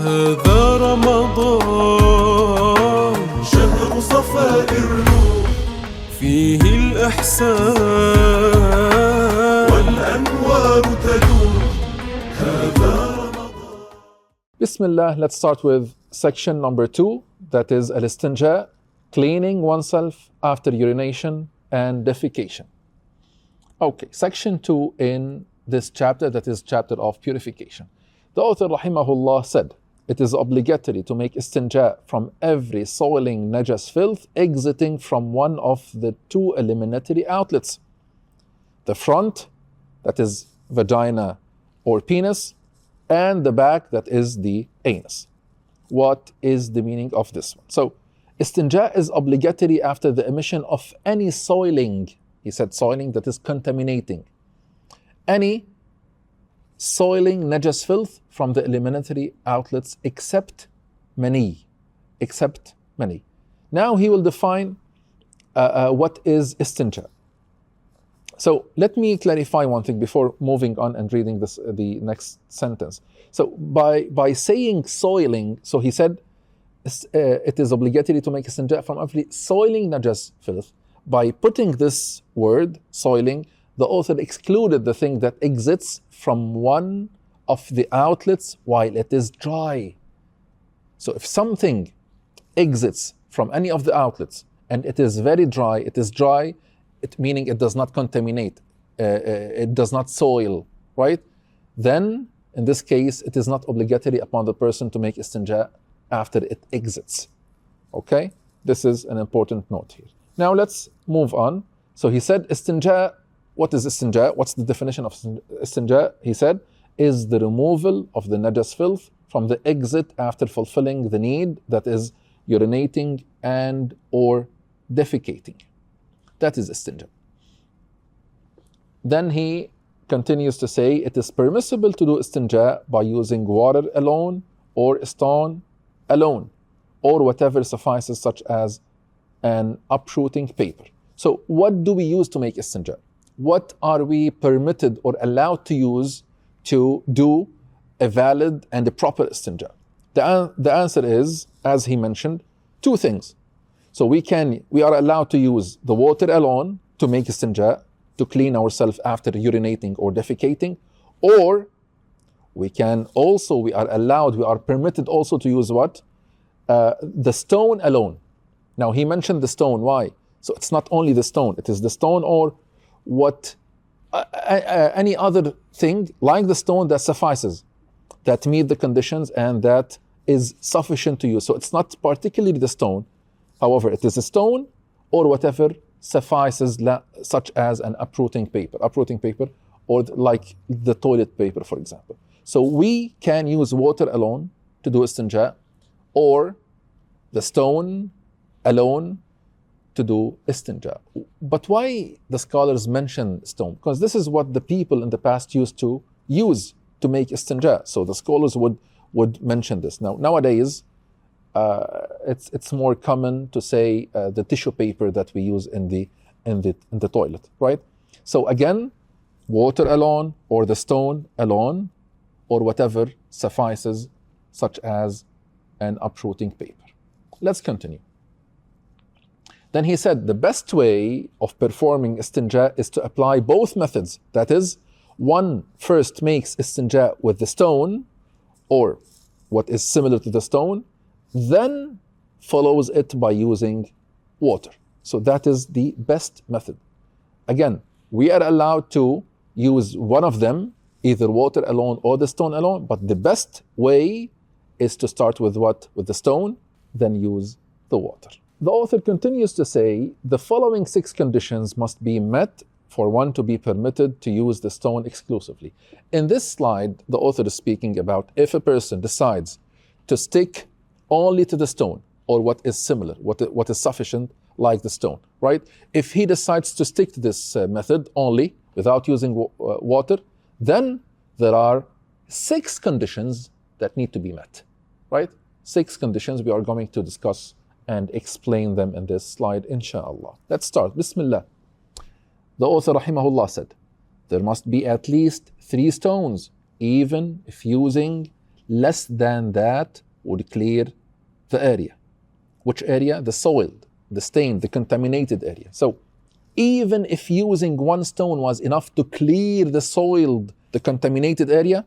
هذا رمضان شهر صفاء الروح فيه الإحسان والأنوار تدور هذا رمضان. Bismillah, let's start with section number 2, that is Istinja, cleaning oneself after urination and defecation. Okay, section 2 in this chapter, that is chapter of purification. The author rahimahullah said, it is obligatory to make istinja from every soiling najas filth exiting from one of the two eliminatory outlets. The front, that is vagina or penis, and the back, that is the anus. What is the meaning of this one? So, istinja is obligatory after the emission of any soiling. He said soiling, that is contaminating. Any soiling najas filth from the eliminatory outlets except mani. Now he will define what is istinja. So let me clarify one thing before moving on and reading the next sentence. So by saying soiling, so he said it is obligatory to make istinja from every soiling najas filth. By putting this word, soiling, the author excluded the thing that exits from one of the outlets while it is dry. So if something exits from any of the outlets and it is very dry, meaning it does not contaminate, it does not soil, right? Then, in this case, it is not obligatory upon the person to make istinja after it exits. Okay? This is an important note here. Now let's move on. So he said istinja. What is istinja? What's the definition of istinja? He said, is the removal of the najas filth from the exit after fulfilling the need, that is urinating and or defecating. That is istinja. Then he continues to say, it is permissible to do istinja by using water alone or stone alone, or whatever suffices, such as an uprooting paper. So what do we use to make istinja? What are we permitted or allowed to use to do a valid and a proper istinja? The answer is, as he mentioned, two things. So we are allowed to use the water alone to make istinja, to clean ourselves after urinating or defecating, or we are permitted also to use what? The stone alone. Now he mentioned the stone. Why? So it's not only the stone, it is the stone or any other thing like the stone that suffices, that meet the conditions and that is sufficient to use. So it's not particularly the stone, however it is a stone or whatever suffices, such as an uprooting paper or like the toilet paper, for example. So we can use water alone to do istinja, or the stone alone to do istinja. But why the scholars mention stone? Because this is what the people in the past used to use to make istinja. So the scholars would mention this. Now nowadays, it's more common to say the tissue paper that we use in the toilet, right? So again, water alone or the stone alone or whatever suffices, such as an uprooting paper. Let's continue. Then he said the best way of performing istinja is to apply both methods. That is, one first makes istinja with the stone or what is similar to the stone, then follows it by using water. So that is the best method. Again, we are allowed to use one of them, either water alone or the stone alone, but the best way is to start with what? With the stone, then use the water. The author continues to say, the following 6 conditions must be met for one to be permitted to use the stone exclusively. In this slide, the author is speaking about if a person decides to stick only to the stone or what is similar, what is sufficient like the stone, right? If he decides to stick to this method only without using water, then there are 6 conditions that need to be met, right? 6 conditions we are going to discuss and explain them in this slide, inshallah. Let's start. Bismillah. The author, rahimahullah, said, there must be at least 3 stones, even if using less than that would clear the area. Which area? The soiled, the stained, the contaminated area. So even if using one stone was enough to clear the soiled, the contaminated area,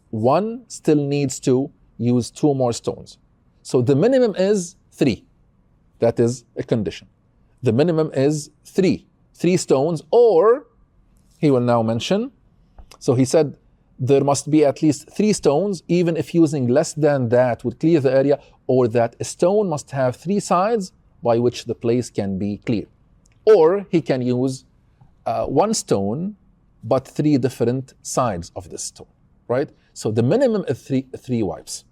one still needs to use 2 more stones. So the minimum is 3. That is a condition. The minimum is 3 stones, or he will now mention. So he said there must be at least 3 stones, even if using less than that would clear the area, or that a stone must have 3 sides by which the place can be cleared. Or he can use 1 stone, but 3 different sides of the stone, right? So the minimum is three wipes.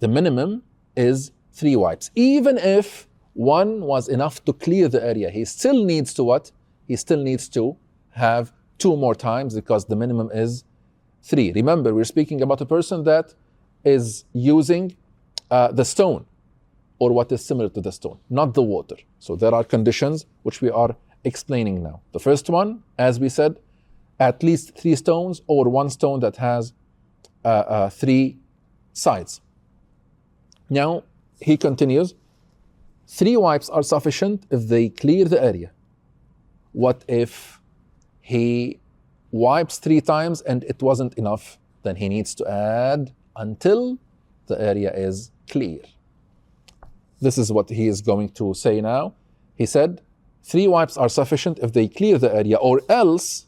The minimum is 3 wipes. Even if 1 was enough to clear the area, he still needs to what? He still needs to have 2 more times, because the minimum is 3. Remember, we're speaking about a person that is using the stone, or what is similar to the stone, not the water. So there are conditions which we are explaining now. The first one, as we said, at least 3 stones, or 1 stone that has 3 sides. Now he continues, 3 wipes are sufficient if they clear the area. What if he wipes 3 times and it wasn't enough? Then he needs to add until the area is clear. This is what he is going to say now. He said 3 wipes are sufficient if they clear the area, or else,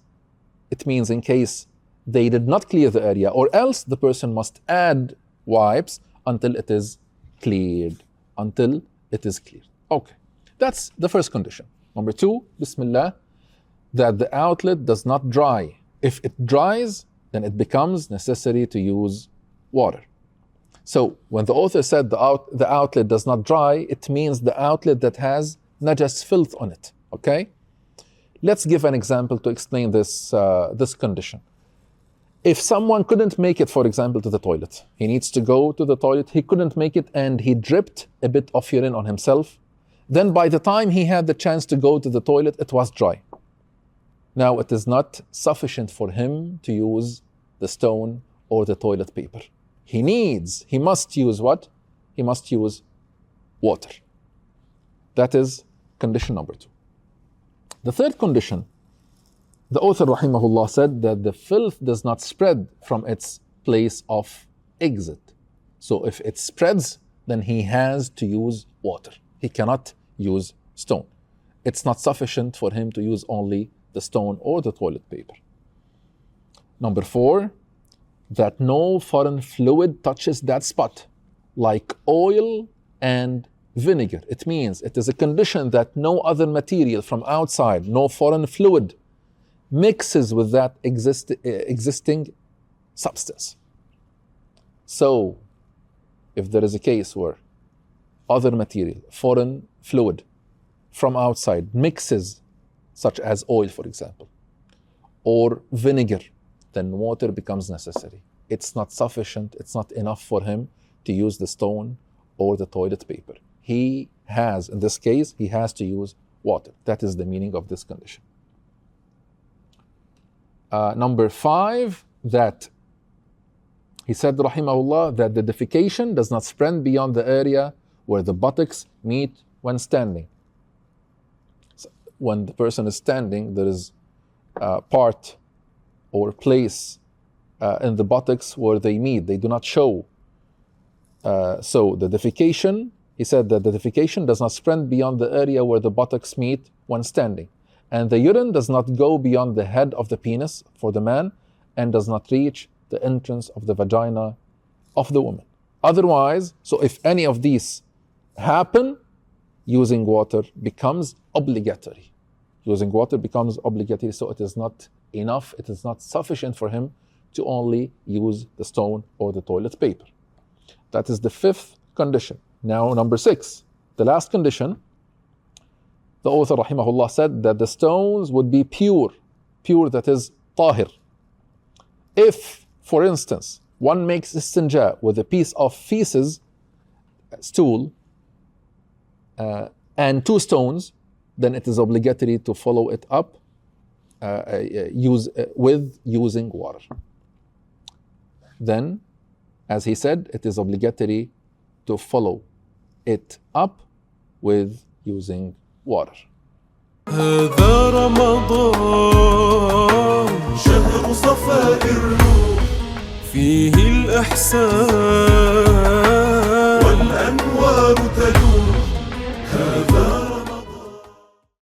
it means in case they did not clear the area, or else the person must add wipes until it is cleared. Until it is cleared. Okay, that's the first condition. Number 2, Bismillah, that the outlet does not dry. If it dries, then it becomes necessary to use water. So when the author said the outlet does not dry, it means the outlet that has najas, filth on it. Okay? Let's give an example to explain this condition. If someone couldn't make it, for example, to the toilet, he needs to go to the toilet, he couldn't make it, and he dripped a bit of urine on himself, then by the time he had the chance to go to the toilet, it was dry. Now it is not sufficient for him to use the stone or the toilet paper. He must use what? He must use water. That is condition number 2. The third condition, the author rahimahullah said that the filth does not spread from its place of exit. So if it spreads, then he has to use water. He cannot use stone. It's not sufficient for him to use only the stone or the toilet paper. Number 4, that no foreign fluid touches that spot, like oil and vinegar. It means it is a condition that no other material from outside, no foreign fluid, mixes with that existing substance. So, if there is a case where other material, foreign fluid from outside mixes, such as oil, for example, or vinegar, then water becomes necessary. It's not sufficient, it's not enough for him to use the stone or the toilet paper. In this case, he has to use water. That is the meaning of this condition. Number 5, that he said, rahimahullah, that the defecation does not spread beyond the area where the buttocks meet when standing. So when the person is standing, there is a part or place in the buttocks where they meet. They do not show. So the defecation, he said that the defecation does not spread beyond the area where the buttocks meet when standing. And the urine does not go beyond the head of the penis for the man, and does not reach the entrance of the vagina of the woman. Otherwise, so if any of these happen, using water becomes obligatory. Using water becomes obligatory, so it is not enough, it is not sufficient for him to only use the stone or the toilet paper. That is the 5th condition. Now, number 6, the last condition, the author rahimahullah said that the stones would be pure, that is tahir. If, for instance, one makes istinja with a piece of feces, stool, and 2 stones, then it is obligatory to follow it up with using water. Then as he said, it is obligatory to follow it up with using water. هذا رمضان شهر صفاء الروح فيه الإحسان